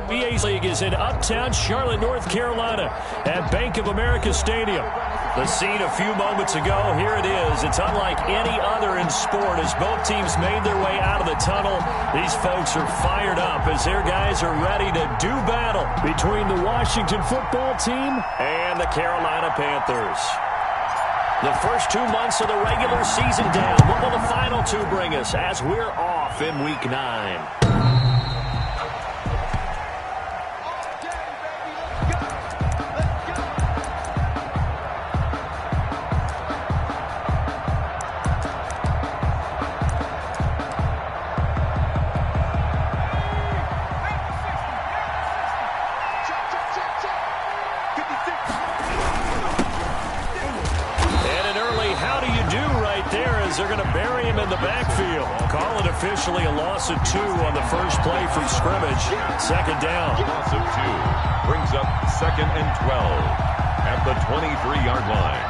NBA League is in uptown Charlotte, North Carolina at Bank of America Stadium. The scene a few moments ago, here it is. It's unlike any other in sport as both teams made their way out of the tunnel. These folks are fired up as their guys are ready to do battle between the Washington football team and the Carolina Panthers. The first 2 months of the regular season down. What will the final two bring us as we're off in Week 9? They're going to bury him in the backfield. Call it officially a loss of 2 on the first play from scrimmage. Second down. Loss of 2 brings up 2nd and 12 at the 23-yard line.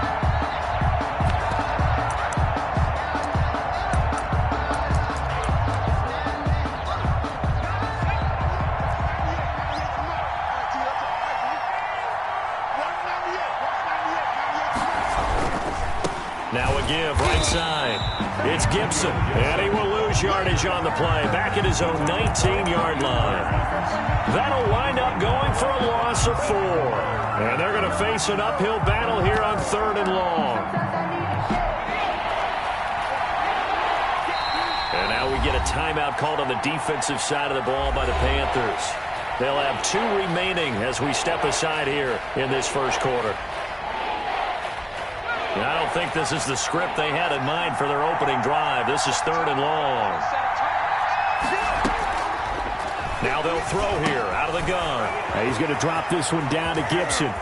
Now a give right side. It's Gibson, and he will lose yardage on the play. Back at his own 19-yard line. That'll wind up going for a loss of 4. And they're going to face an uphill battle here on 3rd and long. And now we get a timeout called on the defensive side of the ball by the Panthers. They'll have 2 remaining as we step aside here in this first quarter. I don't think this is the script they had in mind for their opening drive. This is 3rd and long. Now they'll throw here out of the gun. He's going to drop this one down to Gibson.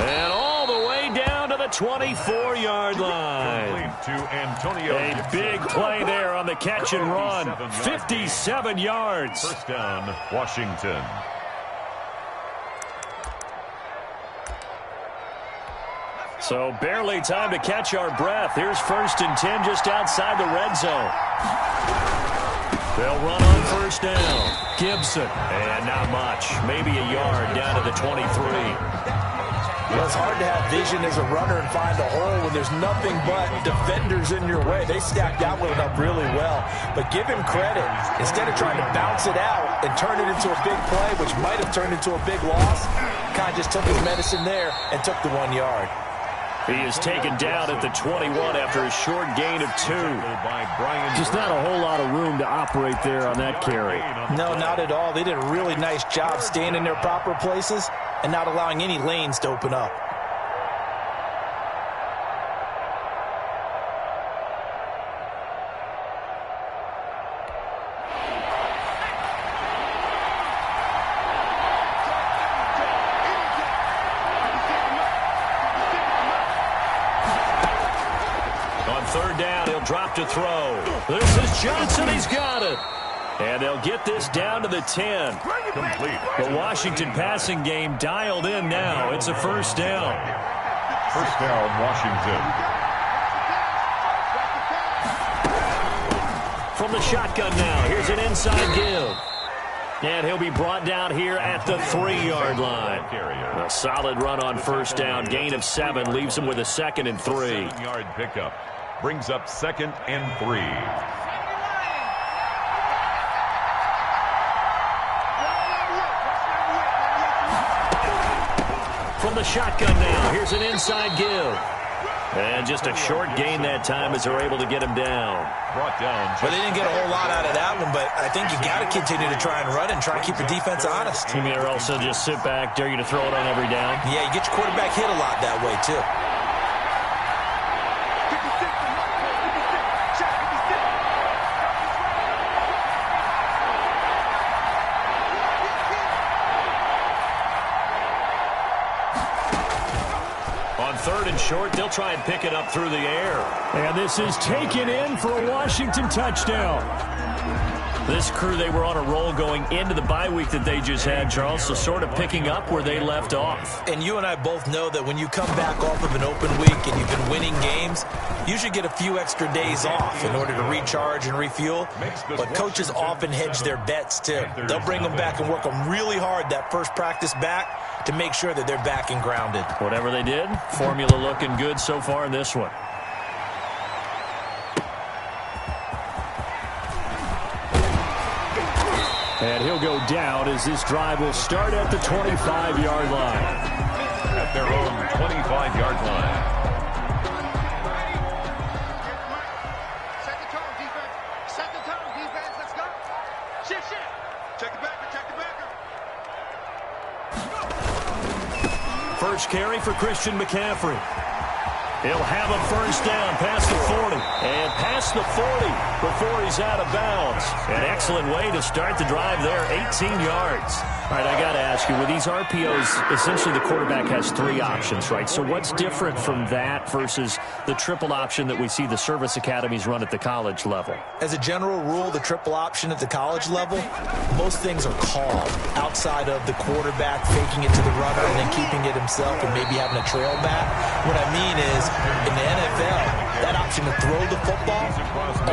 And all the way down to the 24-yard line. A big play there on the catch and run. 57 yards. First down, Washington. So barely time to catch our breath. Here's 1st and 10 just outside the red zone. They'll run on 1st down. Gibson. And not much. Maybe a yard down to the 23. Well, it's hard to have vision as a runner and find a hole when there's nothing but defenders in your way. They stacked that one up really well. But give him credit. Instead of trying to bounce it out and turn it into a big play, which might have turned into a big loss, kind of just took his medicine there and took the 1 yard. He is taken down at the 21 after a short gain of 2. Just not a whole lot of room to operate there on that carry. No, not at all. They did a really nice job staying in their proper places and not allowing any lanes to open up. Drop to throw. This is Johnson. He's got it. And they'll get this down to the 10. Complete. The Washington passing game dialed in now. It's a 1st down. First down, Washington. From the shotgun now. Here's an inside give. And he'll be brought down here at the 3-yard line. A solid run on 1st down. Gain of 7 leaves him with a 2nd and 3. 7-yard pickup. Brings up 2nd and 3. From the shotgun now, here's an inside give. And just a short gain that time as they're able to get him down. Brought down. But they didn't get a whole lot out of that one, but I think you got to continue to try and run and try and keep the defense honest. You mean also just sit back, dare you to throw it on every down? Yeah, you get your quarterback hit a lot that way, too. On 3rd and short, they'll try and pick it up through the air. And this is taken in for a Washington touchdown. This crew, they were on a roll going into the bye week that they just had, Charles, so sort of picking up where they left off. And you and I both know that when you come back off of an open week and you've been winning games, you should get a few extra days off in order to recharge and refuel. But coaches often hedge their bets, too. They'll bring them back and work them really hard that first practice back to make sure that they're back and grounded. Whatever they did, formula looking good so far in this one. And he'll go down as this drive will start at the 25-yard line. At their own 25-yard line. Set the tone, defense. Set the tone, defense. Let's go. Shift. Check the backer, check the backer. First carry for Christian McCaffrey. He'll have a first down past the 40. And past the 40 before he's out of bounds. An excellent way to start the drive there, 18 yards. All right, I got to ask you, with these RPOs, essentially the quarterback has three options, right? So what's different from that versus the triple option that we see the service academies run at the college level? As a general rule, the triple option at the college level, most things are called outside of the quarterback faking it to the runner and then keeping it himself and maybe having a trail back. What I mean is, in the NFL, that option to throw the football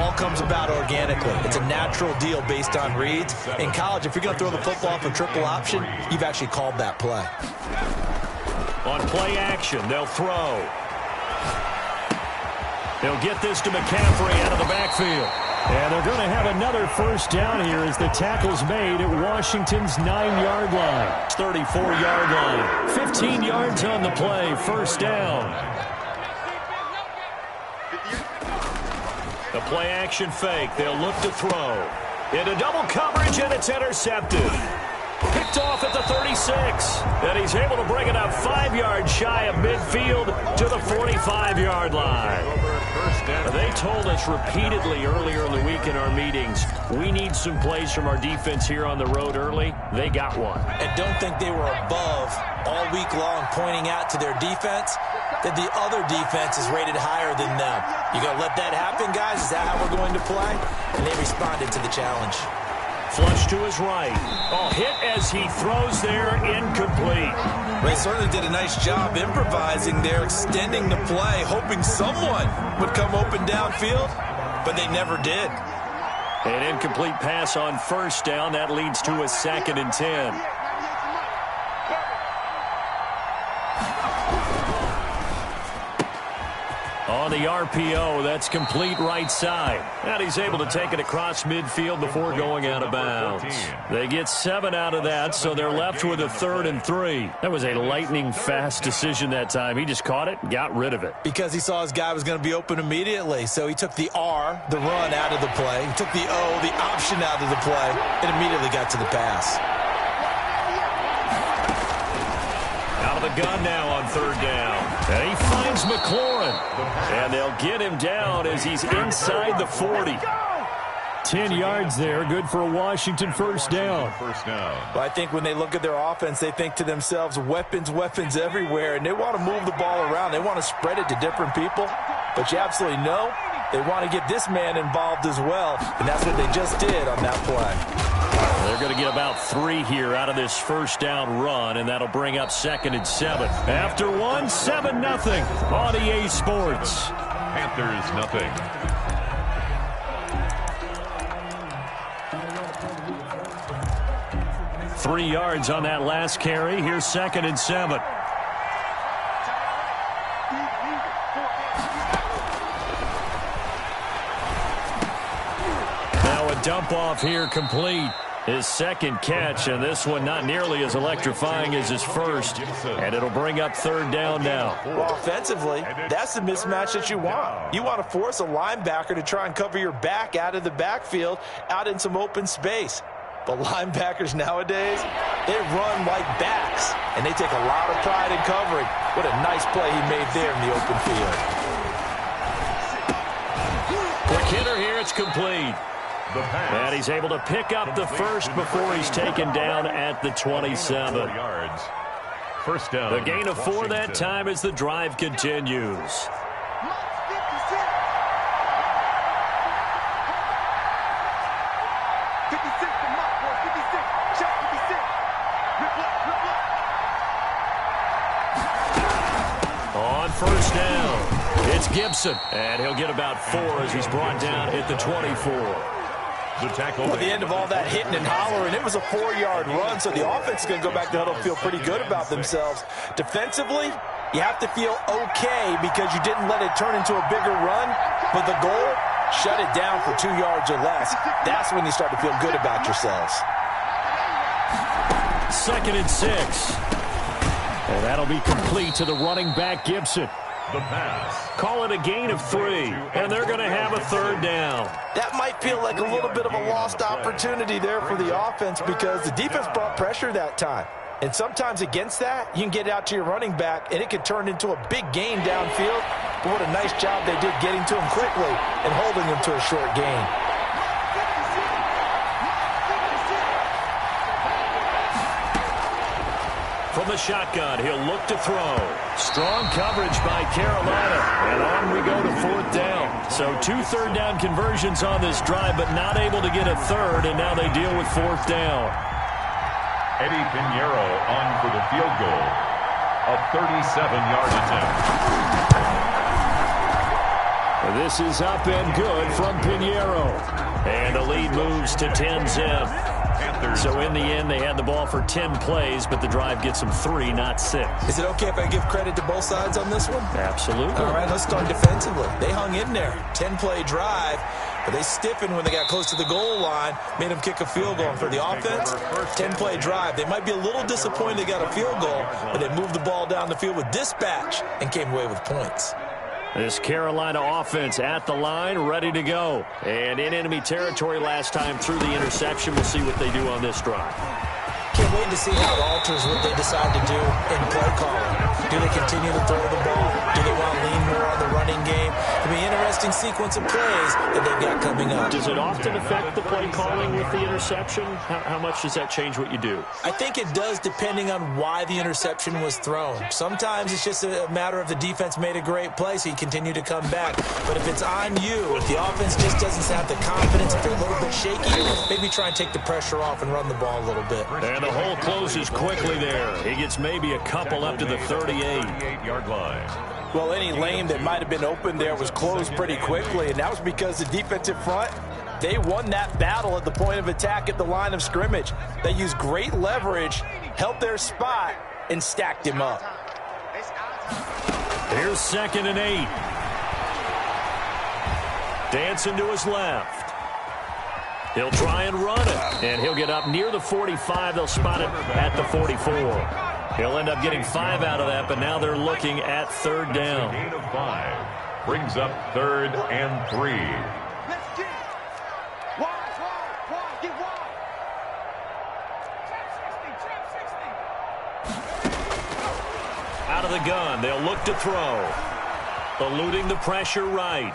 all comes about organically. It's a natural deal based on reads. In college, if you're going to throw the football for triple option, you've actually called that play. On play action, they'll throw. They'll get this to McCaffrey out of the backfield. And they're going to have another first down here as the tackle's made at Washington's 9-yard line. 34-yard line. 15 yards on the play. First down. The play action fake. They'll look to throw. Into double coverage, and it's intercepted. Picked off at the 36. And he's able to bring it up 5 yards shy of midfield to the 45-yard line. They told us repeatedly earlier in the week in our meetings, we need some plays from our defense here on the road early. They got one. And don't think they were above all week long pointing out to their defense that the other defense is rated higher than them. You going to let that happen, guys? Is that how we're going to play? And they responded to the challenge. Flush to his right. Oh, hit as he throws there, incomplete. They certainly did a nice job improvising there, extending the play, hoping someone would come open downfield, but they never did. An incomplete pass on first down. That leads to a 2nd and 10. On the RPO, that's complete right side. And he's able to take it across midfield before going out of bounds. They get 7 out of that, so they're left with a 3rd and 3. That was a lightning-fast decision that time. He just caught it and got rid of it. Because he saw his guy was going to be open immediately, so he took the R, the run, out of the play. He took the O, the option, out of the play, and immediately got to the pass. Out of the gun now on 3rd down. And he finds McLaurin. And they'll get him down as he's inside the 40. 10 yards there, good for a Washington first down. Well, I think when they look at their offense, they think to themselves, weapons everywhere, and they want to move the ball around. They want to spread it to different people. But you absolutely know they want to get this man involved as well, and that's what they just did on that play. They're going to get about 3 here out of this first down run, and that'll bring up 2nd and 7. After 1, 7-0 on EA Sports. Panthers nothing. Three yards on that last carry. Here's 2nd and 7. Now a dump off here complete. His 2nd catch, and this one not nearly as electrifying as his first. And it'll bring up 3rd down now. Well, offensively, that's the mismatch that you want. You want to force a linebacker to try and cover your back out of the backfield, out in some open space. But linebackers nowadays, they run like backs, and they take a lot of pride in covering. What a nice play he made there in the open field. Quick hitter here, it's complete. And he's able to pick up the first before he's taken down at the 27. First down. The gain of 4 that time as the drive continues. 56 from Mike, boy. 56. Check 56. On first down, it's Gibson, and he'll get about 4 as he's brought down at the 24. The tackle. At the end of all that hitting and hollering, it was a 4-yard run, so the offense is going to go back to the huddle and feel pretty good about themselves. Defensively, you have to feel okay because you didn't let it turn into a bigger run, but the goal, shut it down for 2 yards or less. That's when you start to feel good about yourselves. 2nd and 6. And that'll be complete to the running back, Gibson. The pass. Call it a gain of 3, and they're going to have a 3rd down. That might feel like a little bit of a lost opportunity there for the offense because the defense brought pressure that time. And sometimes against that, you can get it out to your running back, and it could turn into a big gain downfield. But what a nice job they did getting to him quickly and holding him to a short gain. From the shotgun, he'll look to throw. Strong coverage by Carolina. And on we go to 4th down. So 2 third-down conversions on this drive, but not able to get a 3rd, and now they deal with 4th down. Eddie Pinheiro on for the field goal. A 37-yard attempt. This is up and good from Pinheiro. And the lead moves to 10-zip. So in the end, they had the ball for 10 plays, but the drive gets them 3, not 6. Is it okay if I give credit to both sides on this one? Absolutely. All right, let's start defensively. They hung in there. 10-play drive, but they stiffened when they got close to the goal line, made them kick a field goal. For the offense, 10-play drive. They might be a little disappointed they got a field goal, but they moved the ball down the field with dispatch and came away with points. This Carolina offense at the line, ready to go. And in enemy territory last time through the interception. We'll see what they do on this drive. Can't wait to see how it alters what they decide to do in play calling. Do they continue to throw the ball? Do they want to lean more on the running game? It'll be an interesting sequence of plays that they've got coming up. Does it often affect the play calling with the interception? How much does that change what you do? I think it does depending on why the interception was thrown. Sometimes it's just a matter of the defense made a great play, so you continue to come back. But if it's on you, if the offense just doesn't have the confidence, if they're a little bit shaky, maybe try and take the pressure off and run the ball a little bit. And the hole closes quickly there. He gets maybe a couple up to the 38-yard line. Well, any lane that might have been open there was closed pretty quickly, and that was because the defensive front, they won that battle at the point of attack at the line of scrimmage. They used great leverage, held their spot, and stacked him up. Here's 2nd and 8. Dancing to his left. He'll try and run it, and he'll get up near the 45. They'll spot it at the 44. He'll end up getting 5 out of that, but now they're looking at 3rd down. Gain of 5 brings up 3rd and 3. Let's get it. Wide, get wide. Out of the gun, they'll look to throw. Eluding the pressure right.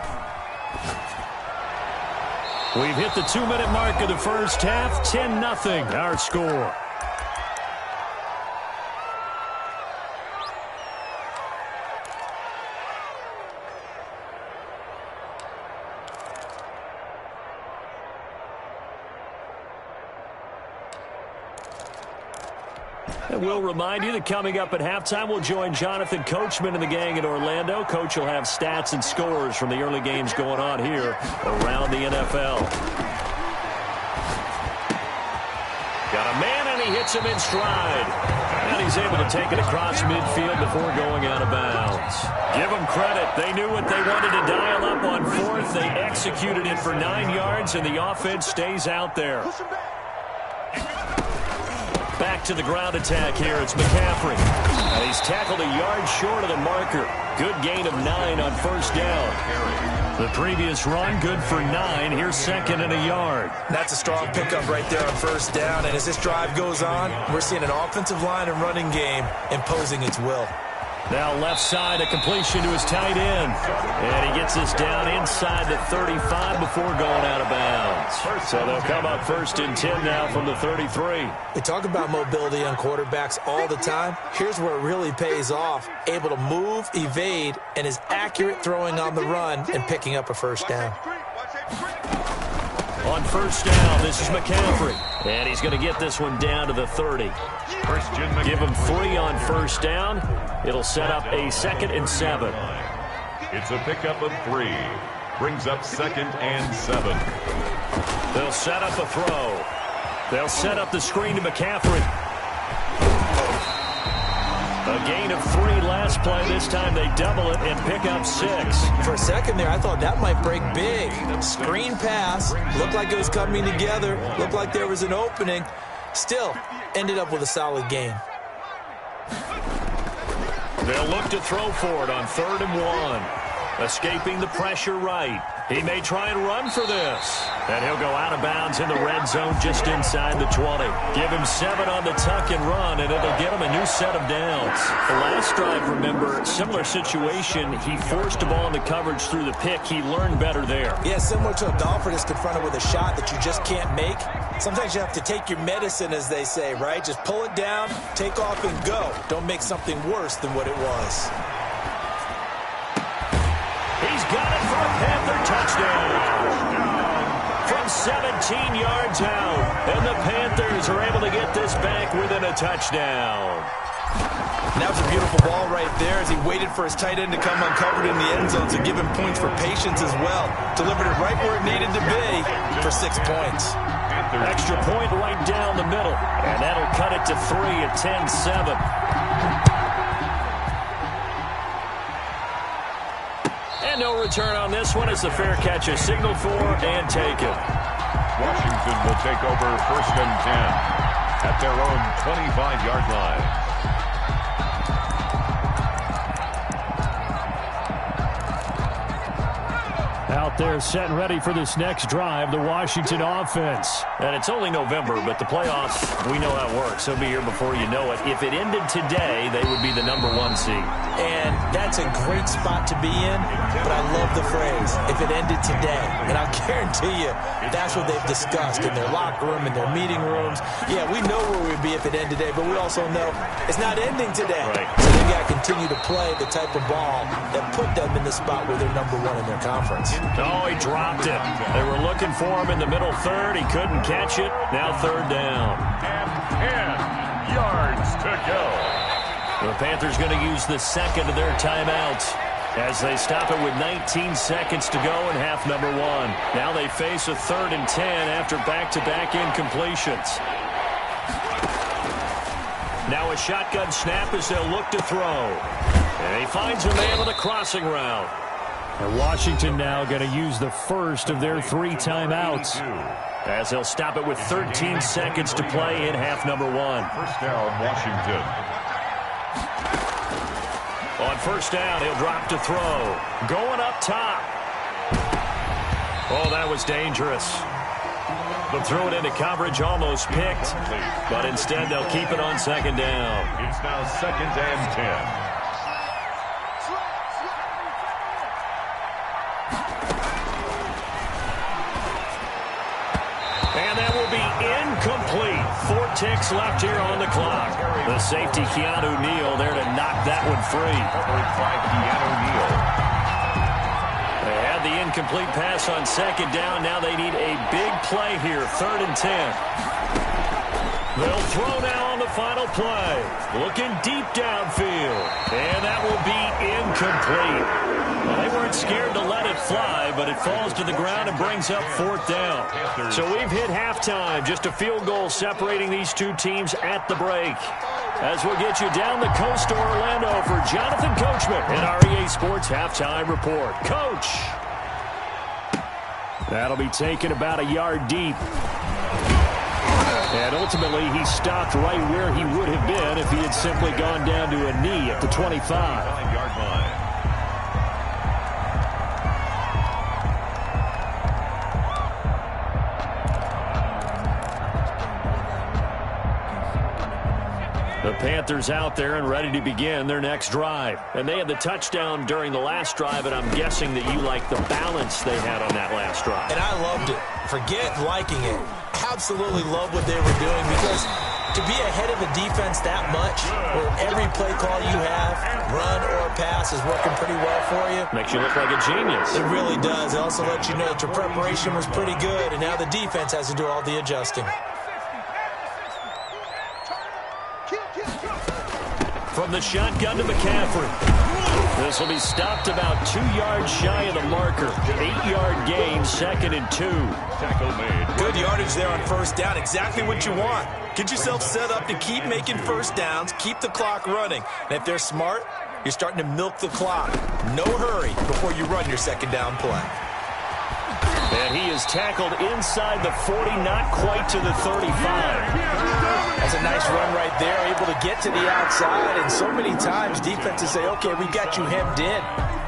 We've hit the 2-minute mark of the first half. 10-0, our score. And we'll remind you that coming up at halftime, we'll join Jonathan Coachman and the gang in Orlando. Coach will have stats and scores from the early games going on here around the NFL. Got a man, and he hits him in stride. And he's able to take it across midfield before going out of bounds. Give them credit. They knew what they wanted to dial up on 4th. They executed it for 9 yards, and the offense stays out there. Back to the ground attack here. It's McCaffrey. And he's tackled a yard short of the marker. Good gain of 9 on first down. The previous run, good for 9. Here's 2nd and a yard. That's a strong pickup right there on first down. And as this drive goes on, we're seeing an offensive line and running game imposing its will. Now left side, a completion to his tight end. And he gets this down inside the 35 before going out of bounds. So they'll come up 1st and 10 now from the 33. We talk about mobility on quarterbacks all the time. Here's where it really pays off. Able to move, evade, and is accurate throwing on the run and picking up a first down. On first down, this is McCaffrey. And he's going to get this one down to the 30. Give him 3 on first down. It'll set up a 2nd and 7. It's a pickup of 3. Brings up 2nd and 7. They'll set up a throw. They'll set up the screen to McCaffrey. A gain of 3 last play. This time they double it and pick up 6. For a second there, I thought that might break big. Screen pass. Looked like it was coming together. Looked like there was an opening. Still, ended up with a solid gain. They'll look to throw for it on 3rd and 1. Escaping the pressure right. He may try and run for this. And he'll go out of bounds in the red zone just inside the 20. Give him 7 on the tuck and run, and it'll get him a new set of downs. The last drive, remember, similar situation. He forced the ball into coverage through the pick. He learned better there. Yeah, similar to a golfer that's confronted with a shot that you just can't make. Sometimes you have to take your medicine, as they say, right? Just pull it down, take off, and go. Don't make something worse than what it was. He's got it for a Panther touchdown. From 17 yards out. And the Panthers are able to get this back within a touchdown. And that was a beautiful ball right there as he waited for his tight end to come uncovered in the end zone to give him points for patience as well. Delivered it right where it needed to be for 6 points. Extra point right down the middle. And that'll cut it to 3 at 10-7. And no return on this one as the fair catch is signaled for and taken. Washington will take over 1st and 10 at their own 25-yard line. Out there set and ready for this next drive, the Washington offense. And it's only November, but the playoffs, we know how it works. They'll be here before you know it. If it ended today, they would be the #1 seed. And that's a great spot to be in, but I love the phrase, if it ended today. And I'll guarantee you, that's what they've discussed in their locker room, in their meeting rooms. Yeah, we know where we'd be if it ended today, but we also know it's not ending today. Right. So they've got to continue to play the type of ball that put them in the spot where they're #1 in their conference. Oh, he dropped it. They were looking for him in the middle third. He couldn't catch it. Now 3rd down. And 10 yards to go. The Panthers going to use the 2nd of their timeouts as they stop it with 19 seconds to go in half number 1. Now they face a 3rd and 10 after back-to-back incompletions. Now a shotgun snap as they'll look to throw. And he finds a man on the crossing route. And Washington now going to use the first of their 3 timeouts. As they'll stop it with 13 seconds to play in half number 1. 1st down, Washington. On 1st down, he'll drop to throw. Going up top. Oh, that was dangerous. They'll throw it into coverage, almost picked. But instead, they'll keep it on 2nd down. It's now 2nd and 10. Incomplete. 4 ticks left here on the clock. The safety, Keanu Neal, there to knock that one free. Covered by Keanu Neal. They had the incomplete pass on 2nd down. Now they need a big play here. 3rd and 10. They'll throw now on the final play. Looking deep downfield. And that will be incomplete. Well, they weren't scared to let it fly, but it falls to the ground and brings up 4th down. So we've hit halftime. Just a field goal separating these two teams at the break. As we'll get you down the coast to Orlando for Jonathan Coachman in our EA Sports Halftime Report. Coach! That'll be taken about a yard deep. And ultimately, he stopped right where he would have been if he had simply gone down to a knee at the 25. 5-yard line. The Panthers out there and ready to begin their next drive. And they had the touchdown during the last drive, and I'm guessing that you like the balance they had on that last drive. And I loved it. Forget liking it. Absolutely love what they were doing because to be ahead of a defense that much, where every play call you have, run or pass, is working pretty well for you. Makes you look like a genius. It really does. It also lets you know that your preparation was pretty good, and now the defense has to do all the adjusting. From the shotgun to McCaffrey. This will be stopped about 2 yards shy of the marker. 8-yard gain, 2nd and 2. Tackle made. Good yardage there on first down. Exactly what you want. Get yourself set up to keep making first downs, keep the clock running. And if they're smart, you're starting to milk the clock. No hurry before you run your second down play. And he is tackled inside the 40, not quite to the 35. That's a nice run right there, able to get to the outside. And so many times defenses say, okay, we got you hemmed in.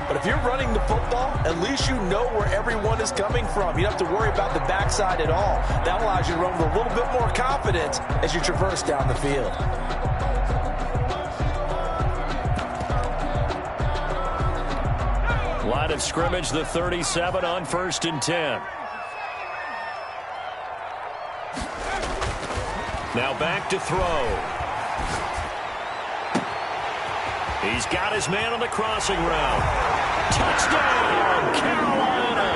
But if you're running the football, at least you know where everyone is coming from. You don't have to worry about the backside at all. That allows you to run with a little bit more confidence as you traverse down the field. Line of scrimmage, the 37 on 1st and 10. Now back to throw. He's got his man on the crossing route. Touchdown, Carolina!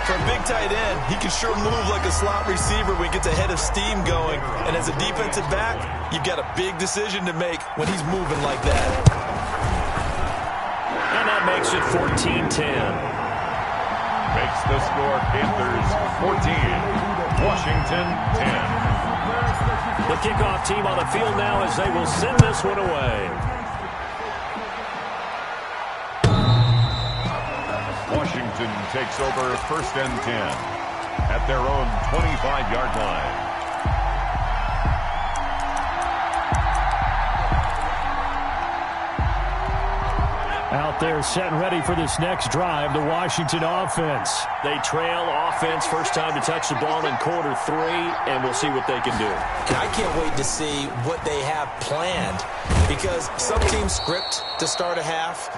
For a big tight end, he can sure move like a slot receiver when he gets a head of steam going. And as a defensive back, you've got a big decision to make when he's moving like that. And that makes it 14-10. Makes the score Panthers 14, Washington 10. The kickoff team on the field now as they will send this one away. Washington takes over 1st and 10 at their own 25-yard line. Out there set and ready for this next drive, the Washington offense. They trail offense, first time to touch the ball in Q3, and we'll see what they can do. I can't wait to see what they have planned, because some teams script to start a half.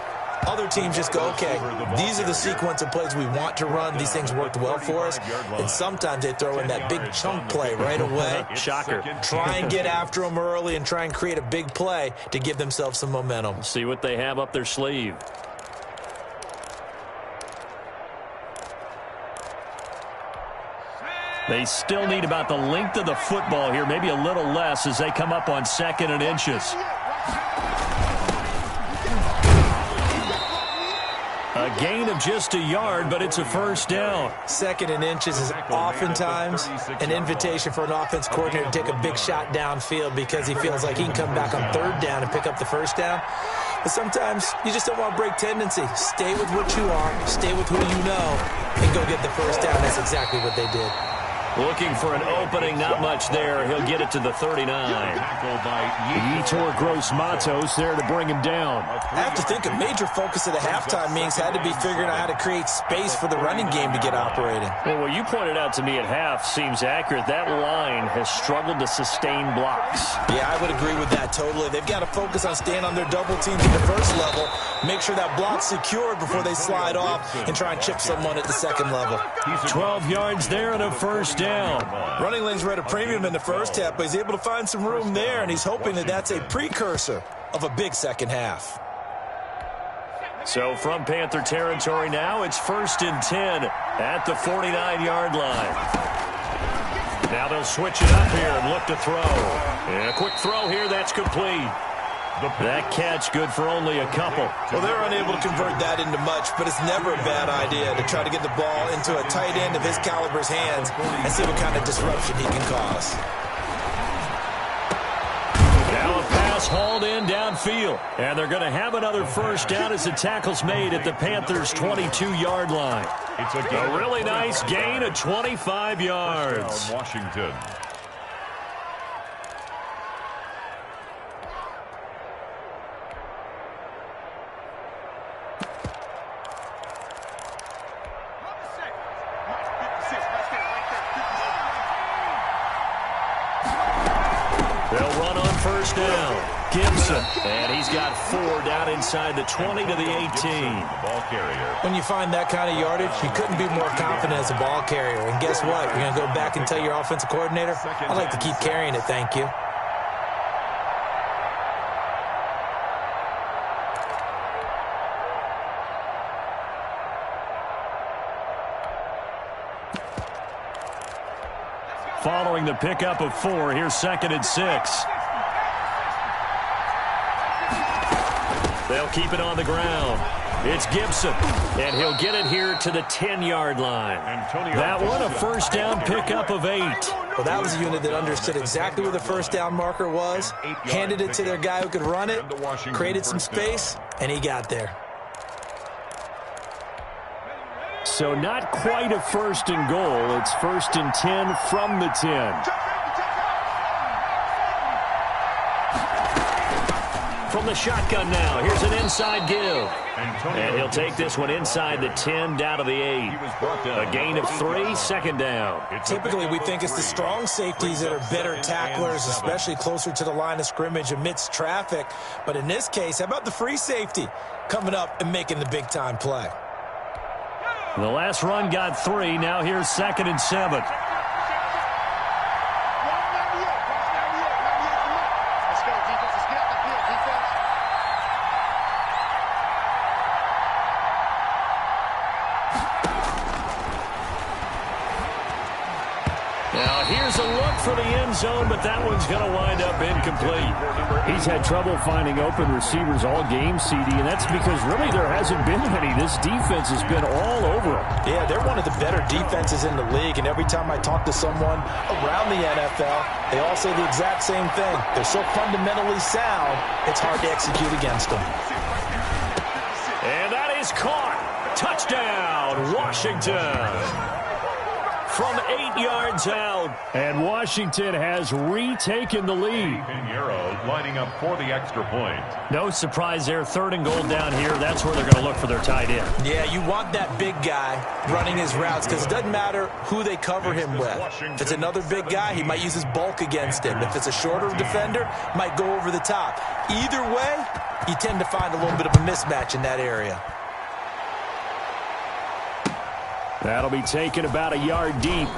Other teams just go, okay, these are the sequence of plays we want to run. These things worked well for us. And sometimes they throw in that big chunk play right away. Shocker. Try and get after them early and try and create a big play to give themselves some momentum. See what they have up their sleeve. They still need about the length of the football here, maybe a little less as they come up on 2nd and inches. A gain of just a yard, but it's a first down. 2nd and inches is oftentimes an invitation for an offense coordinator to take a big shot downfield because he feels like he can come back on 3rd down and pick up the first down. But sometimes you just don't want to break tendency. Stay with what you are, stay with who you know, and go get the first down. That's exactly what they did. Looking for an opening, not much there. He'll get it to the 39. Yetur Gross-Matos there to bring him down. I have to think a major focus of the halftime meetings had to be figuring out how to create space for the running game to get operating. Well, what you pointed out to me at half seems accurate. That line has struggled to sustain blocks. Yeah, I would agree with that totally. They've got to focus on staying on their double teams at the first level, make sure that block's secured before they slide off and try and chip someone at the 2nd level. 12 yards there and a first down. Running lanes were at a premium in the first half, but he's able to find some room there, and he's hoping that that's a precursor of a big second half. So from Panther territory now, it's 1st and 10 at the 49-yard line. Now they'll switch it up here and look to throw. And a quick throw here, that's complete. That catch good for only a couple. Well, they're unable to convert that into much, but it's never a bad idea to try to get the ball into a tight end of his caliber's hands and see what kind of disruption he can cause. Now a pass hauled in downfield. And they're going to have another first down as the tackle's made at the Panthers' 22-yard line. It's a really nice gain of 25 yards. Washington. They'll run on first down. Gibson, and he's got 4 down inside the 20 to the 18. Ball carrier. When you find that kind of yardage, you couldn't be more confident as a ball carrier. And guess what? You're going to go back and tell your offensive coordinator, I'd like to keep carrying it, thank you. Following the pickup of 4, here's 2nd and 6. They'll keep it on the ground. It's Gibson, and he'll get it here to the 10-yard line. That one, a first down pickup of 8. Well, that was a unit that understood exactly where the first down marker was, handed it to their guy who could run it, created some space, and he got there. So not quite a 1st and goal. It's 1st and 10 from the 10. From the shotgun now, here's an inside give. And he'll take this one inside the 10 down to the 8. A gain of 3, 2nd down. Typically, we think it's the strong safeties that are better tacklers, especially closer to the line of scrimmage amidst traffic. But in this case, how about the free safety coming up and making the big-time play? The last run got 3. Now here's 2nd and 7. Now here's a look for the end zone, but that one's going to wind up incomplete. He's had trouble finding open receivers all game, CD, and that's because really there hasn't been any. This defense has been all over him. Yeah, they're one of the better defenses in the league, and every time I talk to someone around the NFL, they all say the exact same thing. They're so fundamentally sound, it's hard to execute against them. And that is caught. Touchdown, Washington. From 8 yards out. And Washington has retaken the lead. Pinheiro lining up for the extra point. No surprise there. 3rd and goal down here. That's where they're going to look for their tight end. Yeah, you want that big guy running his routes because it doesn't matter who they cover him with. If it's another big guy, he might use his bulk against him. If it's a shorter defender, might go over the top. Either way, you tend to find a little bit of a mismatch in that area. That'll be taken about a yard deep.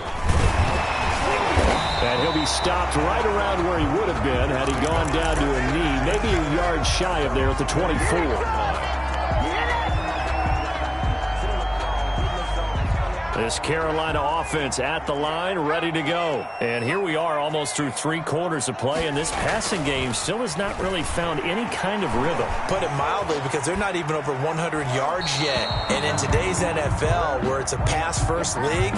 And he'll be stopped right around where he would have been had he gone down to a knee, maybe a yard shy of there at the 24. This Carolina offense at the line, ready to go. And here we are almost through 3 quarters of play, and this passing game still has not really found any kind of rhythm. Put it mildly, because they're not even over 100 yards yet. And in today's NFL, where it's a pass-first league,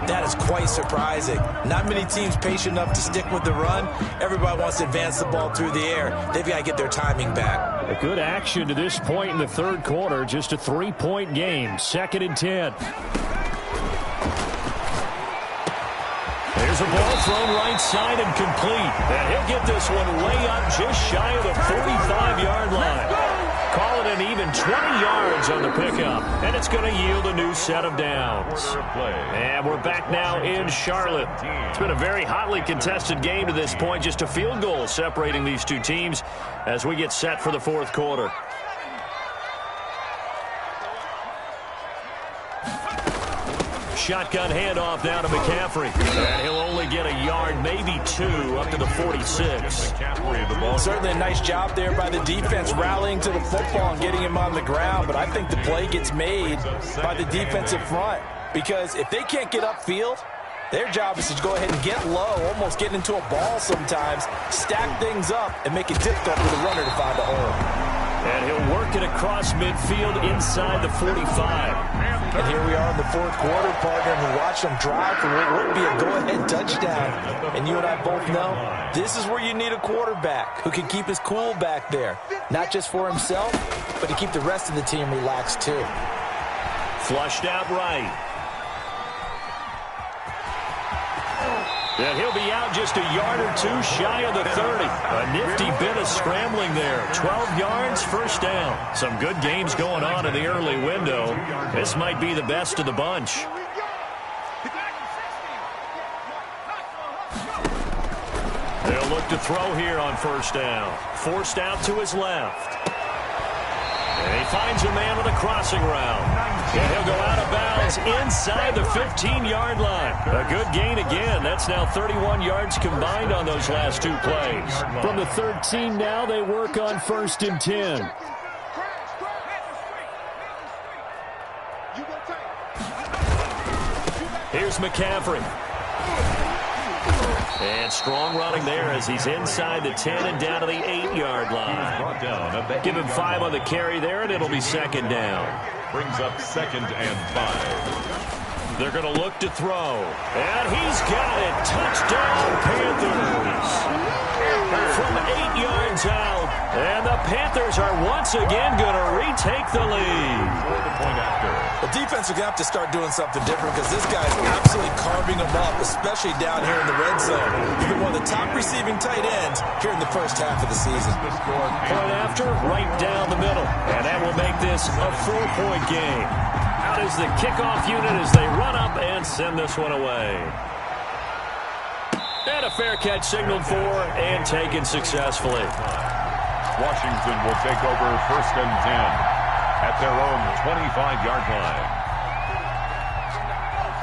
that is quite surprising. Not many teams patient enough to stick with the run. Everybody wants to advance the ball through the air. They've got to get their timing back. A good action to this point in the 3rd quarter. Just a 3-point game. 2nd and 10. There's a ball thrown right side and complete. And he'll get this one way up just shy of the 45-yard line. Call it an even 20 yards on the pickup. And it's going to yield a new set of downs. And we're back now in Charlotte. It's been a very hotly contested game to this point. Just a field goal separating these two teams as we get set for the 4th quarter. Shotgun handoff now to McCaffrey. And he'll only get a yard, maybe 2, up to the 46. Certainly a nice job there by the defense rallying to the football and getting him on the ground. But I think the play gets made by the defensive front. Because if they can't get upfield, their job is to go ahead and get low, almost get into a ball sometimes, stack things up, and make it difficult for the runner to find a hole. And he'll work it across midfield inside the 45. And here we are in the 4th quarter, partner, and we watch them drive for what would be a go-ahead touchdown. And you and I both know this is where you need a quarterback who can keep his cool back there. Not just for himself, but to keep the rest of the team relaxed too. Flushed out right. And he'll be out just a yard or 2 shy of the 30. A nifty bit of scrambling there. 12 yards, first down. Some good games going on in the early window. This might be the best of the bunch. They'll look to throw here on first down. Forced out to his left. And he finds a man with a crossing route. And he'll go out of bounds inside the 15-yard line. A good gain again. That's now 31 yards combined on those last two plays. From the 13 now, they work on 1st and 10. Here's McCaffrey. And strong running there as he's inside the 10 and down to the 8-yard line. Give him 5 on the carry there, and it'll be 2nd down. Brings up 2nd and 5. They're going to look to throw. And he's got it. Touchdown, Panthers. From 8 yards out. And the Panthers are once again going to retake the lead. The defense are going to have to start doing something different because this guy's absolutely carving them up, especially down here in the red zone. He's been one of the top receiving tight ends here in the first half of the season. Point after, right down the middle. And that will make this a 4-point game. Out is the kickoff unit as they run up and send this one away. And a fair catch signaled for and taken successfully. Washington will take over 1st and 10 at their own 25-yard line.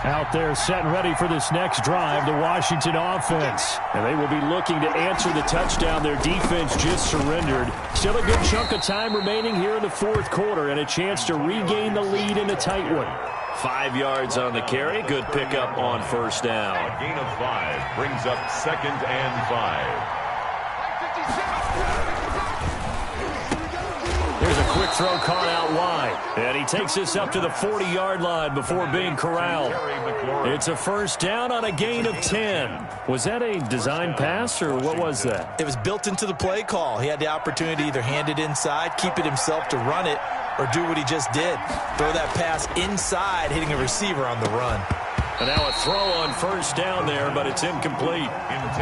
Out there set and ready for this next drive, the Washington offense. And they will be looking to answer the touchdown their defense just surrendered. Still a good chunk of time remaining here in the 4th quarter and a chance to regain the lead in a tight one. 5 yards on the carry. Good pickup on first down. A gain of 5 brings up 2nd and 5. Here's a quick throw caught out wide. And he takes this up to the 40-yard line before being corralled. It's a first down on a gain of 10. Was that a design pass or what was that? It was built into the play call. He had the opportunity to either hand it inside, keep it himself to run it, or do what he just did. Throw that pass inside, hitting a receiver on the run. And now a throw on first down there, but it's incomplete.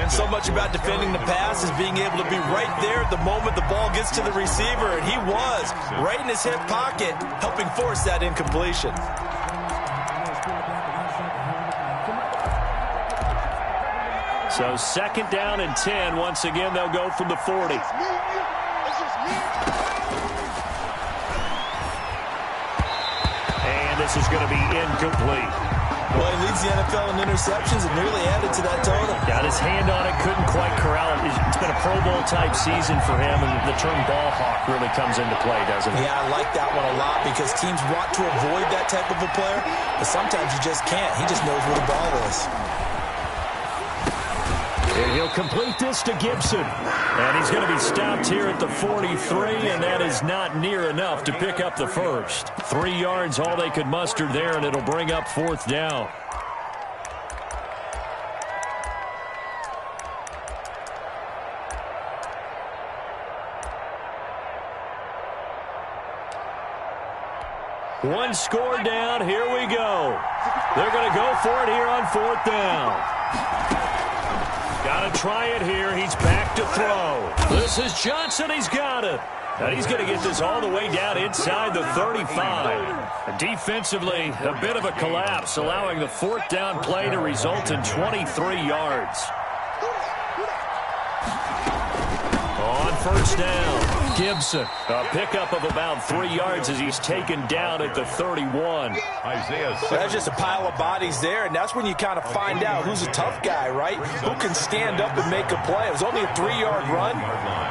So much about defending the pass is being able to be right there at the moment the ball gets to the receiver, and he was right in his hip pocket, helping force that incompletion. So 2nd down and 10. Once again, they'll go from the 40. And this is going to be incomplete. Well, he leads the NFL in interceptions and nearly added to that total. Got his hand on it, couldn't quite corral it. It's been a Pro Bowl-type season for him, and the term ball hawk really comes into play, doesn't it? Yeah, I like that one a lot because teams want to avoid that type of a player, but sometimes you just can't. He just knows where the ball is. And he'll complete this to Gibson. And he's going to be stopped here at the 43, and that is not near enough to pick up the first. 3 yards, all they could muster there, and it'll bring up 4th down. One score down. Here we go. They're going to go for it here on 4th down. Got to try it here. He's back to throw. This is Johnson. He's got it. And he's going to get this all the way down inside the 35. Defensively, a bit of a collapse, allowing the 4th down play to result in 23 yards. On first down, Gibson. A pickup of about 3 yards as he's taken down at the 31. That's just a pile of bodies there, and that's when you kind of find out who's a tough guy, right? Who can stand up and make a play. It was only a 3-yard run,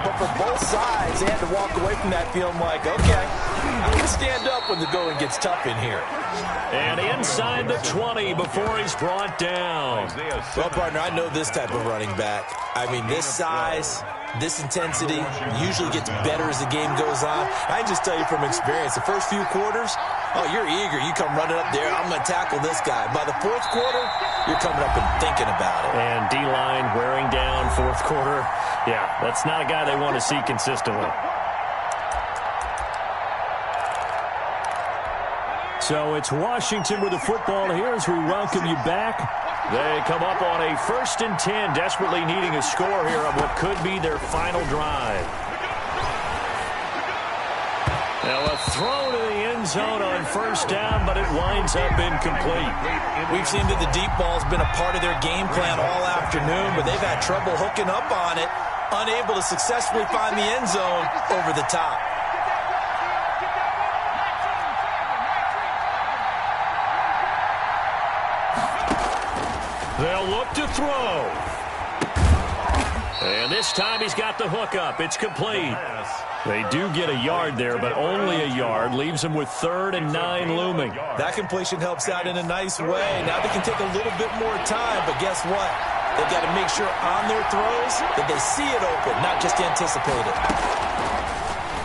but for both sides, they had to walk away from that feeling like, okay, I can stand up when the going gets tough in here. And inside the 20 before he's brought down. Well, partner, I know this type of running back. I mean, this size, this intensity usually gets better as the game goes on. I can just tell you from experience, the first few quarters, oh, you're eager. You come running up there, I'm going to tackle this guy. By the 4th quarter, you're coming up and thinking about it. And D-line wearing down 4th quarter. Yeah, that's not a guy they want to see consistently. So it's Washington with the football here as we welcome you back. They come up on a 1st and 10, desperately needing a score here on what could be their final drive. Now a throw to the end zone on first down, but it winds up incomplete. We've seen that the deep ball's been a part of their game plan all afternoon. afternoon, but they've had trouble hooking up on it, unable to successfully find the end zone over the top. They'll look to throw. And this time he's got the hook up. It's complete. They do get a yard there, but only a yard. Leaves them with 3rd and 9 looming. That completion helps out in a nice way. Now they can take a little bit more time, but guess what? They've got to make sure on their throws that they see it open, not just anticipate it.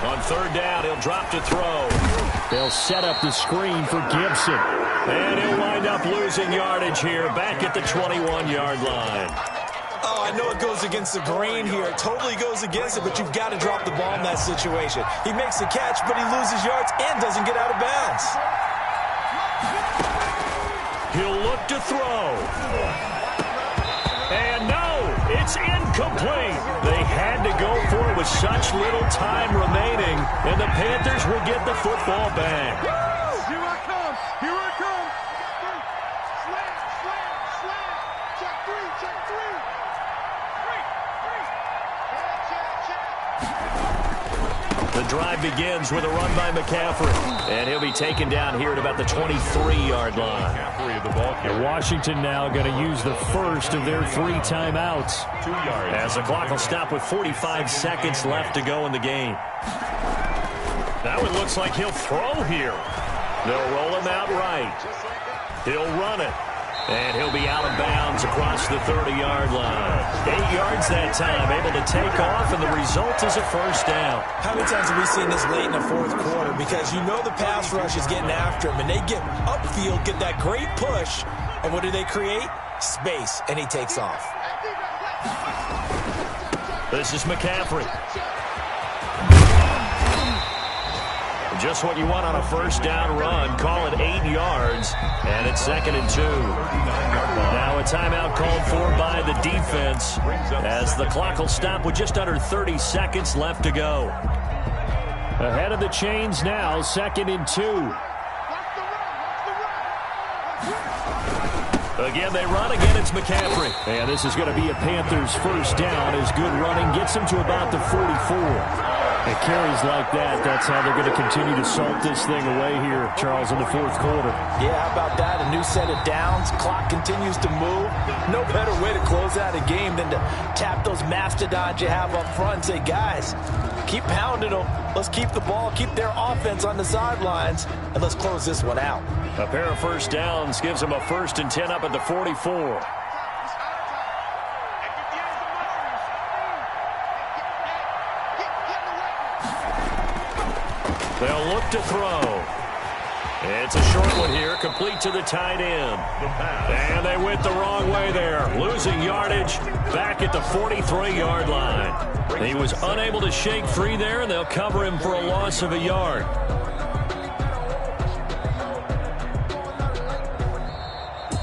On 3rd down, he'll drop to throw. They'll set up the screen for Gibson. And he'll wind up losing yardage here back at the 21-yard line. Oh, I know it goes against the grain here. It totally goes against it, but you've got to drop the ball in that situation. He makes the catch, but he loses yards and doesn't get out of bounds. He'll look to throw. And no, it's incomplete. They had to go for it with such little time remaining, and the Panthers will get the football back. Here I come. Here I come. Slam, slam, slam. Check 3, check 3. The drive begins with a run by McCaffrey, and he'll be taken down here at about the 23-yard line. And Washington now going to use the first of their 3 timeouts. 2 yards. As the clock will stop with 45 seconds left to go in the game. Now it looks like he'll throw here. They'll roll him out right. He'll run it. And he'll be out of bounds across the 30-yard line. 8 yards that time, able to take off, and the result is a first down. How many times have we seen this late in the 4th quarter? Because you know the pass rush is getting after him, and they get upfield, get that great push, and what do they create? Space, and he takes off. This is McCaffrey. Just what you want on a first down run. Call it 8 yards, and it's 2nd and 2. Now a timeout called for by the defense as the clock will stop with just under 30 seconds left to go. Ahead of the chains now, 2nd and 2. Again, they run. Again, it's McCaffrey. And this is going to be a Panthers first down as good running gets them to about the 44. And carries like that, that's how they're going to continue to salt this thing away here, Charles, in the 4th quarter. Yeah, how about that? A new set of downs. Clock continues to move. No better way to close out a game than to tap those mastodons you have up front and say, guys, keep pounding them. Let's keep the ball, keep their offense on the sidelines, and let's close this one out. A pair of first downs gives them a 1st and 10 up at the 44. They'll look to throw. It's a short one here, complete to the tight end. And they went the wrong way there, losing yardage back at the 43-yard line. He was unable to shake free there, and they'll cover him for a loss of a yard.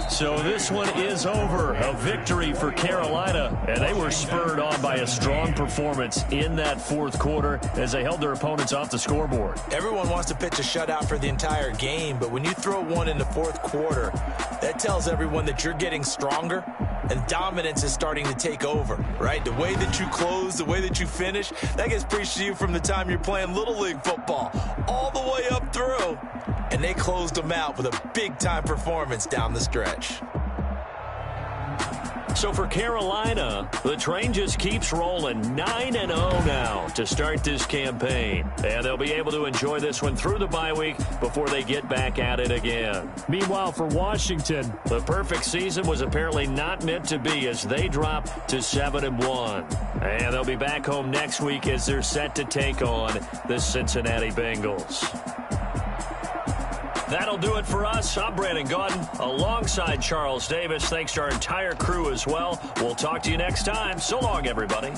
So this one is over. A victory for Carolina, and they were spurred on by a strong performance in that 4th quarter as they held their opponents off the scoreboard. Everyone wants to pitch a shutout for the entire game, but when you throw one in the 4th quarter, that tells everyone that you're getting stronger and dominance is starting to take over, right? The way that you close, the way that you finish, that gets preached to you from the time you're playing Little League football all the way up through. And they closed them out with a big-time performance down the stretch. So for Carolina, the train just keeps rolling. 9-0 now to start this campaign. And they'll be able to enjoy this one through the bye week before they get back at it again. Meanwhile, for Washington, the perfect season was apparently not meant to be as they drop to 7-1. And they'll be back home next week as they're set to take on the Cincinnati Bengals. That'll do it for us. I'm Brandon Gaudin alongside Charles Davis. Thanks to our entire crew as well. We'll talk to you next time. So long, everybody.